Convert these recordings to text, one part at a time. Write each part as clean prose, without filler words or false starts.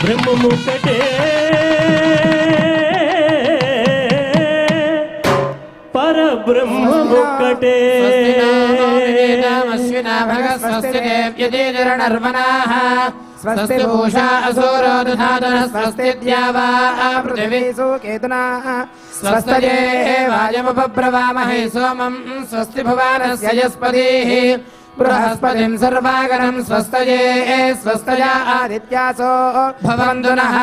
బ్రహ్మముక్కటే పరబ్రహ్మముక్కటే స్వస్తి భూషా అసూరో దధాతనః స్వస్తి ద్యావా పృథివీ సుకేతునా స్వస్తయే వాయముపబ్రవామహే సోమం స్వస్తి భువనస్య యస్పతిః బృహస్పతిం సర్వాగరం స్వస్తయే స్వస్తయా ఆదిత్యాసో భవంతు నః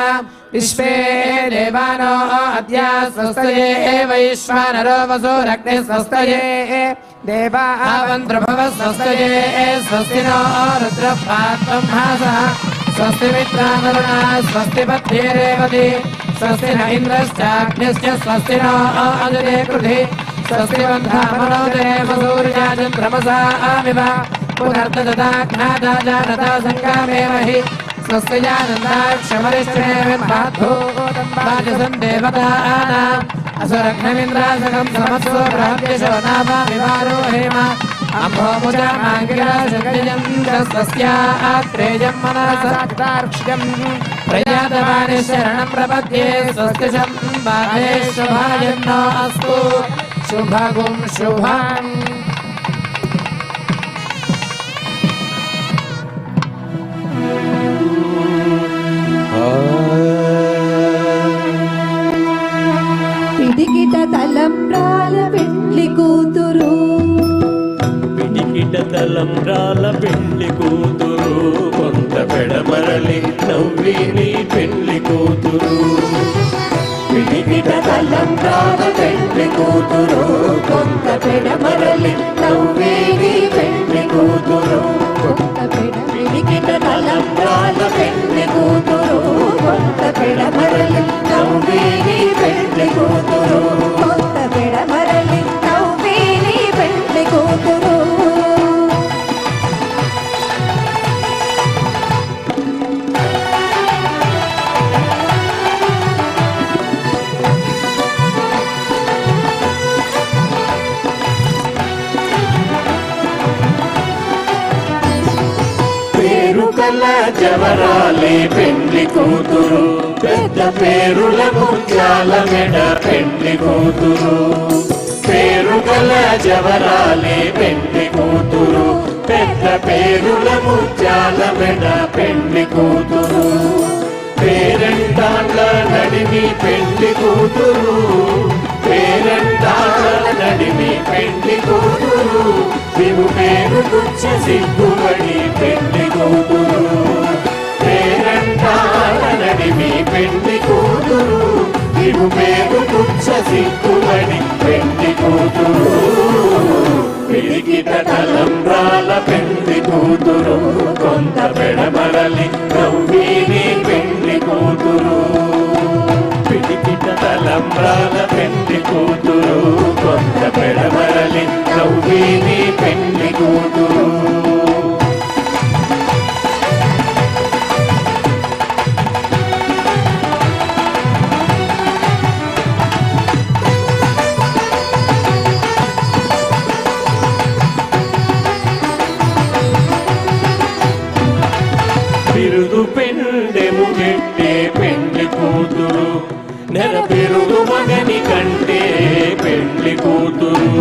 విశ్వే దేవానో అద్య స్వస్తయే వైశ్వానరో వసోరగ్నే స్వస్తయే దేవావంత్రభవ స్వస్తయే స్వస్తి నో రుద్రపాత్బ్రహ్మాసః స్వస్తి మిత్రావరుణా స్వస్తి పత్యే రేవతి స్వస్తి న ఇంద్రశ్చాగ్నిశ్చ స్వస్తి నో అజరే కృధి స్వస్తి బంధామనోదే వసూర్యాచంద్రమసామివ పునర్దదాఘ్నాదా జానతా సంగామేమహి స్వస్తి జానందాక్షమరిష్ఠే విద్మాద్భూతం వాజసం దేవతానాం అసురఘ్నమింద్రాసకం సమస్వో బ్రహ్మ్యశో నామామివారోహేమ అంభోముజామాంగిరాశక్తిజం స్వస్యాత్రేయం మనసార్క్ష్యం ప్రయాతమాని శరణం ప్రపద్యే స్వస్తి సంబాధే శుభాయన్నో అస్తు శుభగుం శుభం పిడికిట తలంబ్రాల పెండ్లి కూతురు పిడికిట తలంబ్రాల పెండ్లి కూతురు కొంత పెడమరలి నవ్విని పెండ్లి కూతురు పిడికిట తలంబ్రాల పెండ్లి కూతురు కొంత పెడమరలి నవ్వేది పెండ్లి కూతురు పిడికిట తలంబ్రాల పెండ్లి కూతురు కొంత పెడమరలి నవ్వేది పెండ్లి కూతురు కొంత పెడమరలి నవ్వేది పెండ్లి కూతురు పేరుకల జవరాలే పెండ్లి కూతురు పెద్ద పేరుల ముత్యాల మెడ పెండ్లి కూతురు పేరుకల జవరాలే పెండ్లి కూతురు పెద్ద పేరుల ముత్యాల మెడ పెండ్లి కూతురు పేరంటాళ్ళ నడిమి పెండ్లి కూతురు పేరంటాళ్ళ నడిమి పెండ్లి కూతురు వివు పేరు తుచ్చ సిగ్గుబడి పెండ్లి కూతురు పేరంటాళ్ళ నడిమి పెండ్లి కూతురు వివు పేరు తుచ్చ సిగ్గుబడి పెండ్లి కూతురు పిడికిట తలంబ్రాల పెండ్లి కూతురు కొంత పెడమరలి నవ్విని పెండ్లి కూతురు పిడికిట తలంబ్రాల పెండ్లి కూతురు కొంత పెడమరలి నవ్విని పెండ్లి కూతురు బిరుదు పెండెము గెట్టే పెండ్లి కూతురు నెల పెరుగు మగని కంటే పెండ్లి కూతురు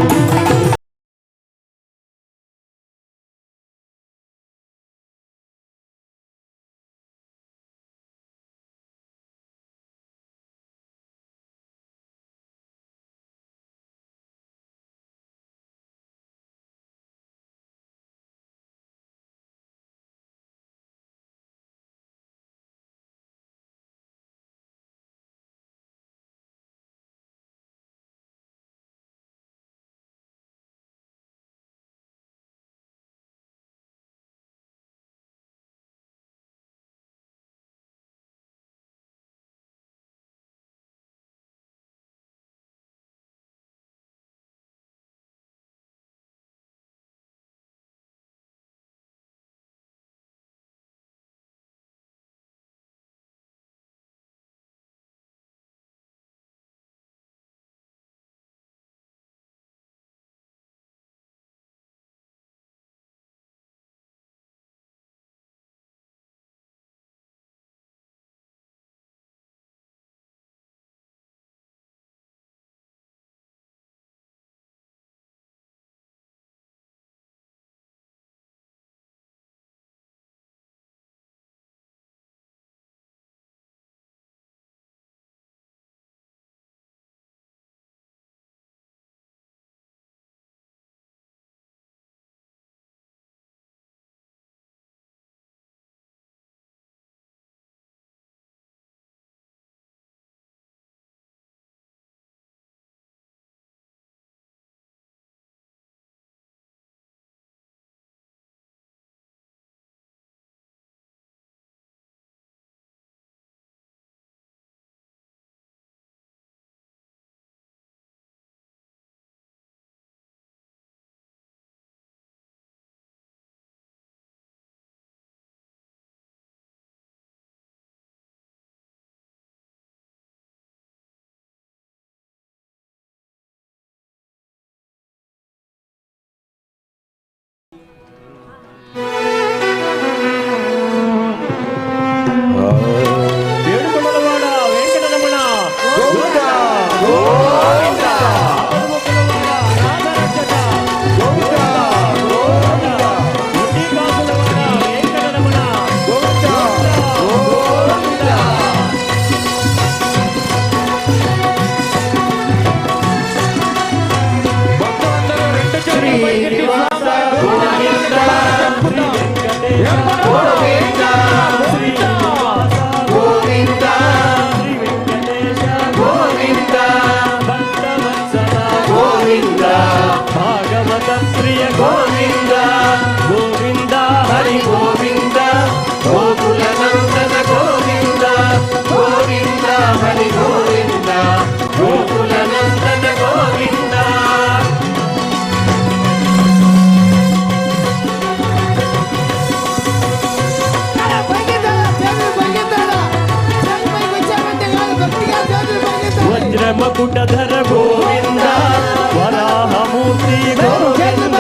ఏడుకొండలవాడ వెంకటరమణ గోవింద గోవింద రాధరక్షక గోవింద గోవింద ముట్టికాసులవాడ వెంకటరమణ గోవింద గోవింద భక్తులందరూ రెండు చేతులు పైకెత్తి శ్రీనివాస గోవింద గోవింద శ్రీనివాస గోవింద శ్రీ వెంకటేశ గోవింద భక్తవత్సల గోవింద భాగవత ప్రియ గోవింద గోవింద హరి గోవింద గోకుల నందన గోవింద గోవింద హరి గోవింద గోకుల నందన గోవింద వజ్రమకుటధర గోవింద వరాహమూర్తి గోవింద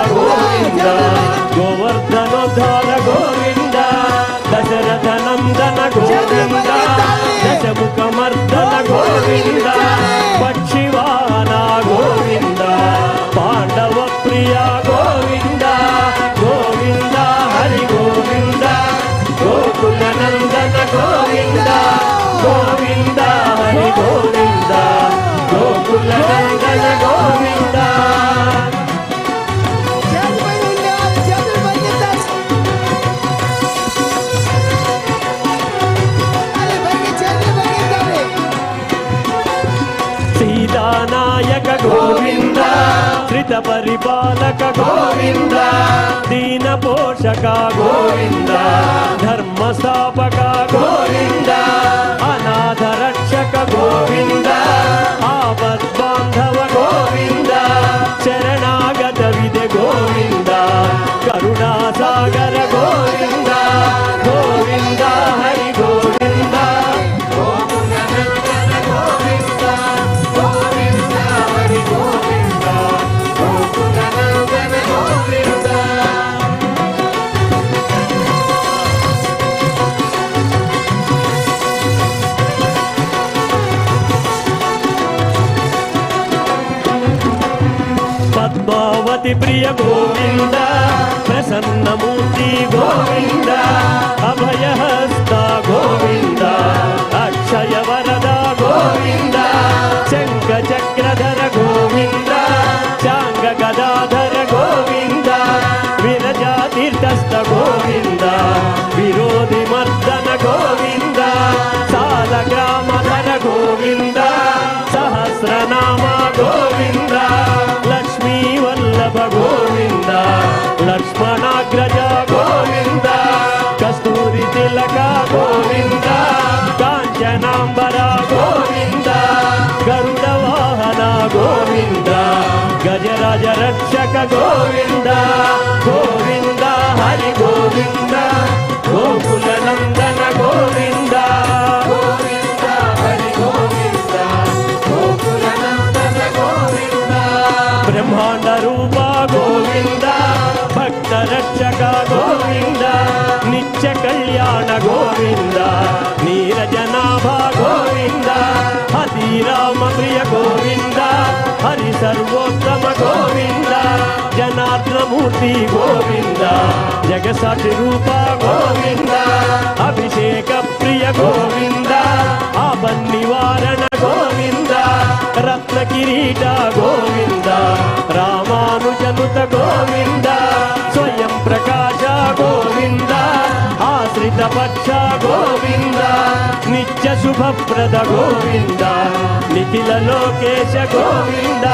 గోవింద గోవర్ధనోద్ధార గోవింద దశరథ నందన గోవింద దశముఖమర్దన గోవింద పక్షివాహన గోవింద పాండవ ప్రియ గోవింద గోవింద హరి గోవింద గోకుల నందన గోవింద గోవింద హరి గోవింద గోకుల నందన గోవింద సీతానాయక గోవింద శ్రిత పరిపాలక గోవింద దీన పోషక గోవింద ధర్మ స్థాపక గోవింద అనాథ రక్షక గోవింద ఆపద్బాంధవ గోవింద శరణాగత విదే గోవింద కరుణాసాగర గోవింద గోవింద హరి గోవింద గోకుల నందన గోవింద గోవింద హరి గోవింద గోకుల నందన గోవింద పద్మావతి ప్రియ గోవింద ప్రసన్నమూర్తి గోవింద అభయహస్త గోవింద అక్షయ వరద గోవింద శంఖ చక్రధర గోవింద చాంగ గదాధర గోవింద విరజా తీర్థస్థ గోవింద విరోధి మర్దన గోవింద సాల గ్రామధర గోవింద సహస్రనామ గోవింద లక్ష్మీ వల్లభ గోవింద లక్ష్మణాగ్రజ గోవింద కస్తూరి తిలక గోవింద కాంచనాంబర గోవింద గరుడ వాహన గోవింద గజరాజ రక్షక గోవింద గోవింద హరి గోవింద గోకుల నందన గోవింద గోవింద హరి గోవింద గోకుల నందన గోవింద బ్రహ్మాండ రూప గోవింద భక్త రక్షక గోవింద నిత్య కళ్యాణ గోవింద నీరజనాభ గోవింద హరిరామ ప్రియ గోవింద హరి సర్వోత్తమ గోవింద జనార్దనమూర్తి గోవింద జగసాక్షి రూప గోవింద అభిషేక ప్రియ గోవింద ఆపన్నివారణ గోవింద రత్న కిరీట గోవింద రామానుజనుత గోవింద స్వయం ప్రకాశ గోవింద ఆశ్రిత పక్ష గోవింద నిత్య శుభప్రద గోవింద నిఖిల లోకేశ గోవింద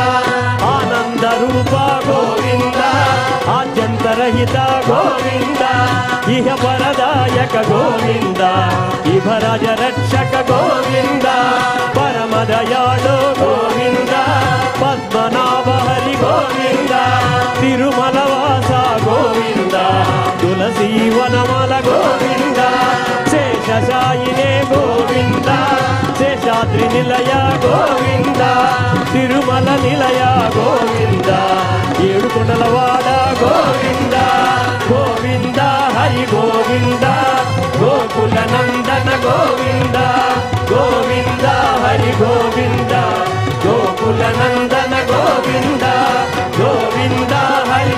ఆనంద రూప గోవింద ఆద్యంతరహిత గోవింద ఇహ వరదాయక గోవింద ఇభరాజ రక్షక గోవింద పరమదయాళో గోవింద పద్మనాభ హరి గోవింద తిరుమల వాస గోవింద తులసీ వనమల గోవింద శేషశాయినే గోవింద శేషాద్రి నిలయ గోవింద తిరుమల నిలయ గోవింద ఏడుకొండలవాడ గోవింద గోవింద హరి గోవింద గోకుల నందన గోవింద గోవింద హరి గోవింద గోకుల నందన గోవింద గోవింద హరి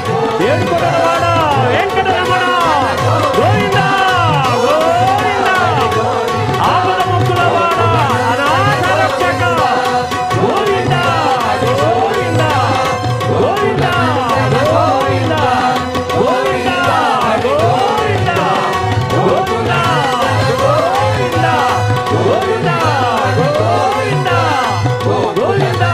ఏడుకొండలవాడ వెంకటరమణ గోవింద గోవింద ఆపద ముక్కులవాడ అనాథ రక్షక గోవింద గోవింద గోవింద గోవింద గోవింద గోవింద గోవింద గోవింద గోవింద గోవింద గోవింద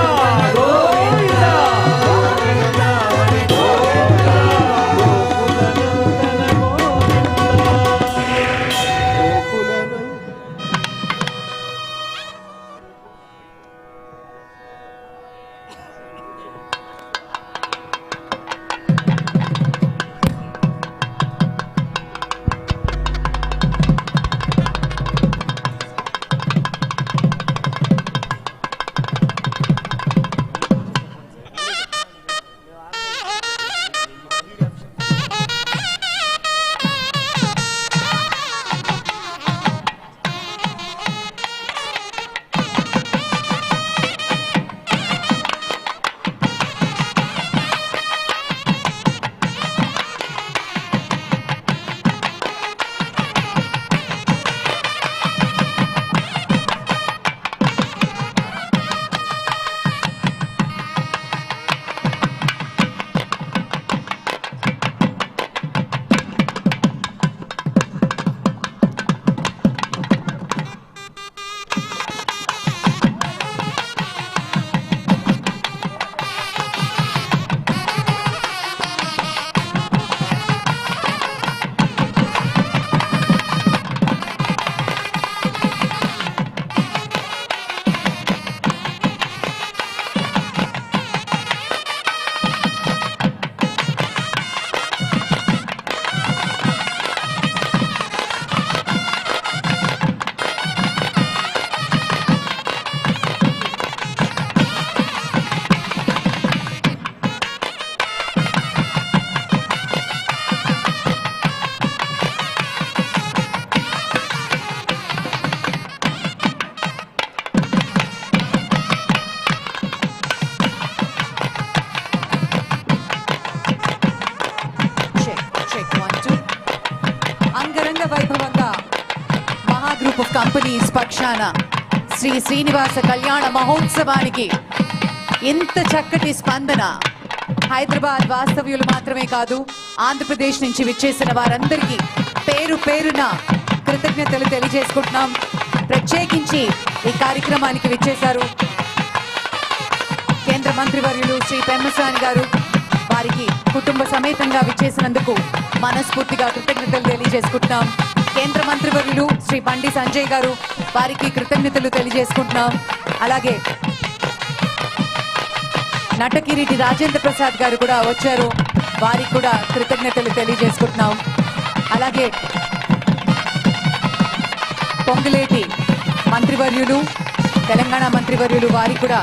వైభవంగా మహా గ్రూప్ ఆఫ్ కంపెనీస్ పక్షాన శ్రీ శ్రీనివాస కళ్యాణ మహోత్సవానికి ఇంత చక్కటి స్పందన హైదరాబాద్ వాస్తవ్యులు మాత్రమే కాదు ఆంధ్రప్రదేశ్ నుంచి విచ్చేసిన వారందరికీ పేరు పేరున కృతజ్ఞతలు తెలియజేసుకుంటున్నాం. ప్రత్యేకించి ఈ కార్యక్రమానికి విచ్చేశారు కేంద్ర మంత్రివర్యులు శ్రీ పెమ్మసాని గారు. వారికి కుటుంబ సమేతంగా విచ్చేసినందుకు మనస్ఫూర్తిగా కృతజ్ఞతలు తెలియజేసుకుంటున్నాం. కేంద్ర మంత్రివర్యులు శ్రీ బండి సంజయ్ గారు, వారికి కృతజ్ఞతలు తెలియజేసుకుంటున్నాం. అలాగే నటకిరీటి రాజేంద్ర ప్రసాద్ గారు కూడా వచ్చారు, వారికి కూడా కృతజ్ఞతలు తెలియజేసుకుంటున్నాం. అలాగే పొంగులేటి మంత్రివర్యులు, తెలంగాణ మంత్రివర్యులు, వారికి కూడా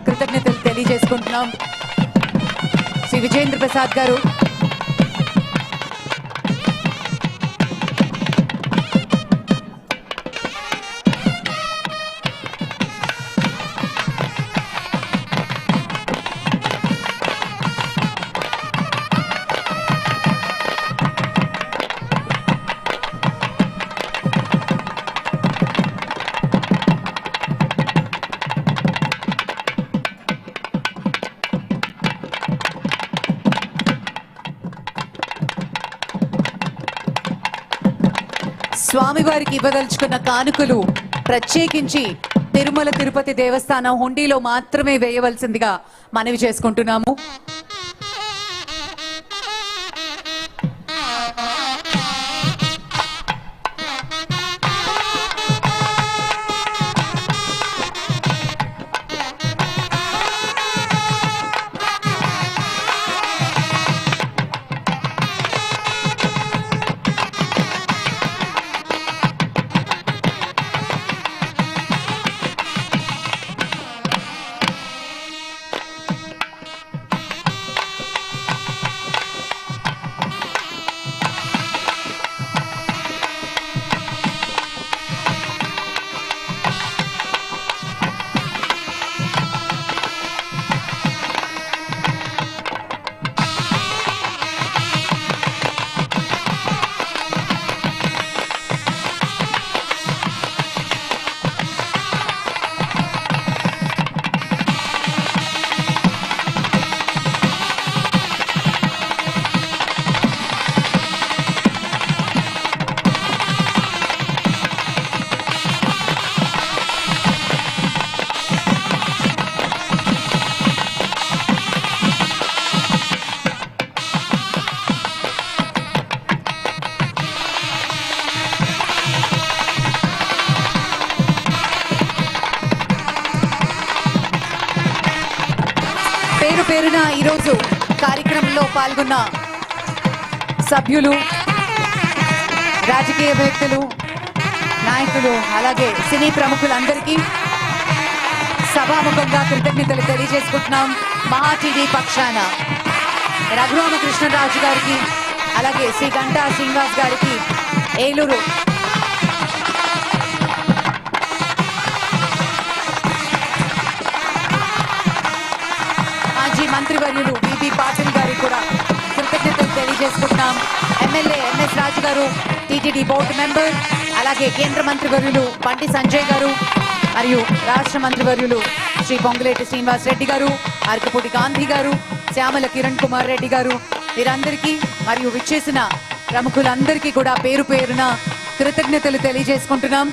కృతజ్ఞతలు తెలియజేసుకుంటున్నాం. శ్రీ విజయేంద్ర ప్రసాద్ గారు, స్వామివారికి ఇవ్వదలుచుకున్న కానుకలు ప్రత్యేకించి తిరుమల తిరుపతి దేవస్థానం హుండీలో మాత్రమే వేయవలసిందిగా మనవి చేసుకుంటున్నాము. ఈరోజు కార్యక్రమంలో పాల్గొన్న సభ్యులు, రాజకీయ వ్యక్తులు, నాయకులు, అలాగే సినీ ప్రముఖులందరికీ సభాముఖంగా కృతజ్ఞతలు తెలియజేసుకుంటున్నాం. మహా టీవీ పక్షాన రఘురామకృష్ణరాజు గారికి, అలాగే శ్రీ గంటా శ్రీనివాస్ గారికి, ఏలూరు మాజీ మంత్రివర్యులు బిబి పాటిల్ గారికి కూడా కృతజ్ఞతలు తెలియజేసుకుంటున్నాం. ఎమ్మెల్యే ఎంఎస్ రాజు గారు, టీటీడీ బోర్డు మెంబర్, అలాగే కేంద్ర మంత్రివర్యులు బండి సంజయ్ గారు మరియు రాష్ట్ర మంత్రివర్యులు శ్రీ పొంగులేటి శ్రీనివాస్ రెడ్డి గారు, అరకపూడి గాంధీ గారు, శ్యామల కిరణ్ కుమార్ రెడ్డి గారు, వీరందరికీ మరియు విచ్చేసిన ప్రముఖులందరికీ కూడా పేరు పేరున కృతజ్ఞతలు తెలియజేసుకుంటున్నాం.